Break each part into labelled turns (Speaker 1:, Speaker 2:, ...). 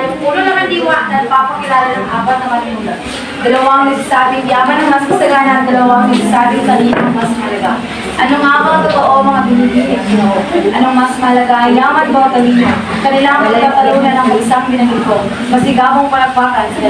Speaker 1: tayong ulo ng diwa na papakilala ng apat na manunulat. Dalawang nagsasabing yaman ang mas masagana at dalawang nagsasabing talino ang mas malaga. Ano nga ba ang totoo mga binibinig mo? Anong mas malaga, yaman ba o talino? Kanilang magkatalunan ng isang binanggito. Masigabong palakpakan sa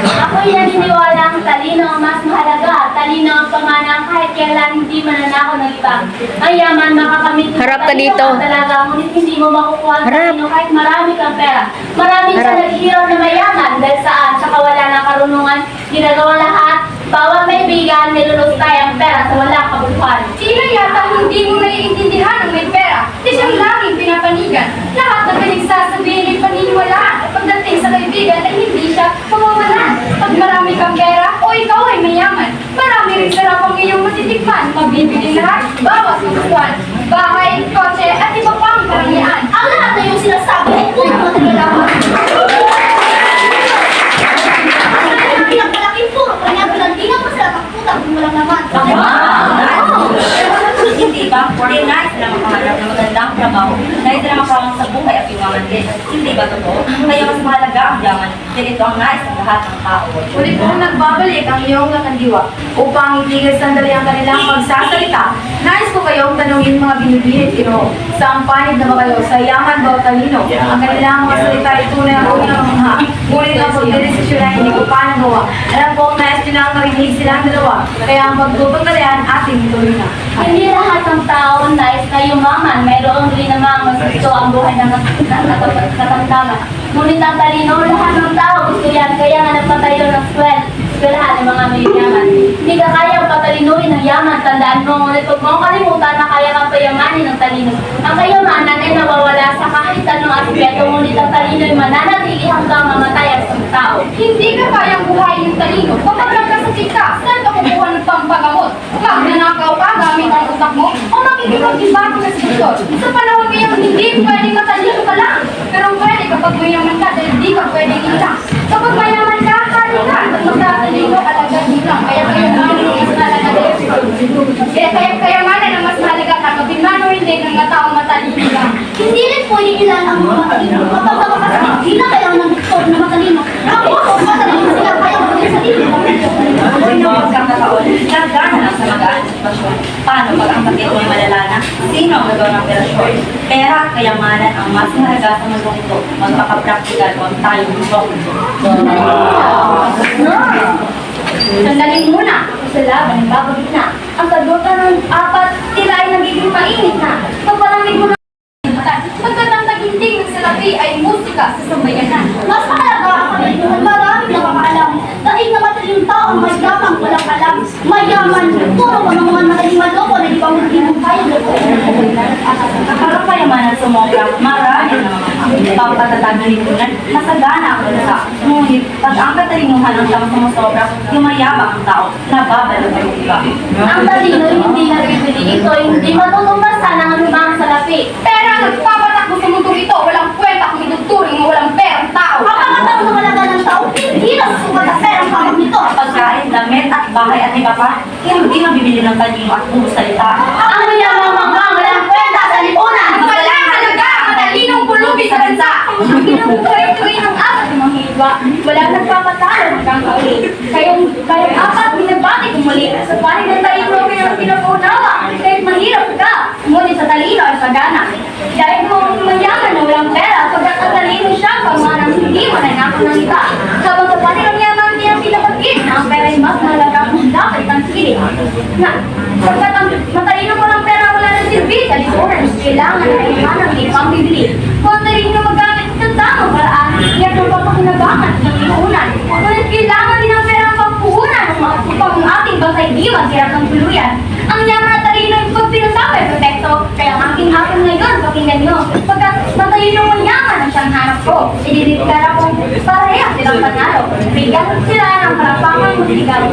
Speaker 2: Ako'y naniniwala ang talino ang mas mahalaga. Talino ang panganang kahit kailan hindi mananakaw ng iba. Ang yaman makakamit ng
Speaker 3: Harap ka
Speaker 2: talino
Speaker 3: dito.
Speaker 2: ang talaga, ngunit hindi mo makukuha ang
Speaker 3: Harap.
Speaker 2: talino kahit marami kang pera. Marami sa
Speaker 3: Harap.
Speaker 2: naghihirap na mayaman dahil saan? Sa kawalan ng karunungan, ginagawa lahat. Bawat kaibigan, nilulustay ang pera sa walang kabubuhan.
Speaker 1: Sino yata hindi mo naiintindihan ng may pera? Di siyang laging pinapanigan. Lahat na pinagsasabihin ay paniniwalaan. Pagdating sa kaibigan ay hindi siya pamawalan. Pag marami kang pera o ikaw ay mayaman, marami rin sarap ang iyong matitikman. Mabibili lahat, bawas mabubuhan. Bahay, kotse at iba pang karangyaan.
Speaker 2: Ang lahat na yung sinasabi ay puro mga nagalaman. Ang pinagmalaking puro, kanya bilang masarap ang putang kung walang naman.
Speaker 4: Hindi ba? Hindi nais na makahanap ng magandang trabaho. Nais na makawang sa buhay at iwangan din. Hindi ba totoo? Kaya mas mahalaga ang yaman. Yan ito ang nais ng lahat ng tao.
Speaker 1: Uli pong nagbabalik ang iyong lakandiwa upang itigil sandali ang kanilang pagsasalita. Nais ko kayong tanungin mga binibilit ino. Saan panig na ba kayo? Sa yaman ba o talino? Ang kanilang mga salita ay tunay ang unang mga. Ngunit ang pagdedesisyon ay hindi ko pa nagawa. Alam ko ang nais nyo na marinig silang dalawa. Kaya ang pagtutungkalian ating ituloy na.
Speaker 2: Hindi lahat ng tao nais na yumaman. Mayroong rin namang mas gusto ang buhay ng katamtaman. Ngunit ang talino, lahat ng tao gusto yan. Kaya nga nagpatayo ng eskwelahan ng mga mayayaman. Hindi ka kayang patalinuhin ng yaman. Tandaan mo, ngunit huwag mong kalimutan na kaya kang payamanin ng talino. Ang kayamanan ay nawawala sa kahit anong aspeto. Ngunit ang talino ay mananatili hanggang mamatay ang isang tao.
Speaker 1: Hindi ka kayang buhayin ng talino. Kapag nagkasakit ka, saan ka kukuha ng pampagamot? Magnanakaw ka gamit ang utak mo? O makikipag-debate na sa doktor? Sa panahon ngayon, hindi pwedeng matalino ka lang. Pero pwede kapag mayaman ka dahil di ka pwedeng ilang. Kapag mayaman ka, hari ka. At magtatalino, alagad mo lang. Kaya kayamanan ang mas mahalaga. Kaya kayamanan ang mas mahalaga ka. Kapimano hindi ng mga taong matalino lang.
Speaker 2: Hindi rin pwedeng ilan ang mga matalino. Kapag nakakasakit, di na kailangan ng doktor na matalino. Ako, matalino sila kaya ko din sa dito.
Speaker 4: Kung ng pagkakataon, nagana lang sa magaan sitwasyon. Paano pag ang sakit mo'y malala na? Sino ang gagawa ng operasyon? Pera, kayamanan ang mas mahalaga sa mundong ito. Magpaka-practical kung tayo gusto.
Speaker 2: Sandali muna, ako sa laban ay babagit na. Ang kagutan ng apat, tila ay nagiging mainit na. Pagpalamig mo na.
Speaker 1: Pagkatang-taginting ng salapi ay musika sa sambayanan.
Speaker 2: Mas mahalaga ang kaibigan, maraming nakakaalam. Dahil namatay yung tao ang mayaman, walang alam. Mayaman, puro mga madaling maloko na di ba hindi mo kaya loko.
Speaker 4: Kapag kayamanan sumobra, marami na mga papatatagalipunan, masagana ang bansa. Ngunit, pag ang katalinuhan ang siyang sumusobra, yumayabang ang tao, nababalo ang iba.
Speaker 2: Ang talino hindi nabibili ito, hindi matutumbasan ang lumang salapi.
Speaker 1: Pera ang nagpapatakbo sa mundong ito. Walang kwenta kung ituturing mo walang perang tao.
Speaker 2: Ang mga tao na malaga ng tao, hindi na susukat sa perang pamag nito.
Speaker 4: Pagkain, damit at bahay at iba pa, hindi mabibili ng talino at puro salita.
Speaker 2: Ang mayamang mga walang kwenta sa lipunan.
Speaker 1: Walang halaga ang matalinong pulubi sa bansa. Ang binubuhay-tuloy ng apat ng mga iba. Walang nagpapatalo hanggang kauli. Kayong apat binabati kung mali. Sa panig ng talino kayong pinapaunawa. Kahit mahirap ka, ngunit sa talino ay pagana. Dahil kung mayaman na walang pera, pagkat ang talino siya, pagmanang hindi mananakaw ng iba. Habang sa panig ng yaman, hindi ang pinapagin na ang pera ay mas mahalaga kung dapat itang sili. Na, pagkat ang matalino mo ng pera wala ng silbi sa lipunan, kailangan ay imanang ipang bibili. Kung ang talino magamit ng tamang paraan, yan ang papakinabangan ng lipunan. Ngunit kailangan din ang pera ang pagpuhunan upang ang ating bansay di maghirap ng tuluyan. Ang yaman at talino ay pag pinasama ay protekto, kaya ang aking hapon ngayon, pakinggan nyo. Pagkat matalino mo yaman ang siyang hanap ko, ididikara kong parehas silang panalo. Bigyan sila ng karapangang magsigaw.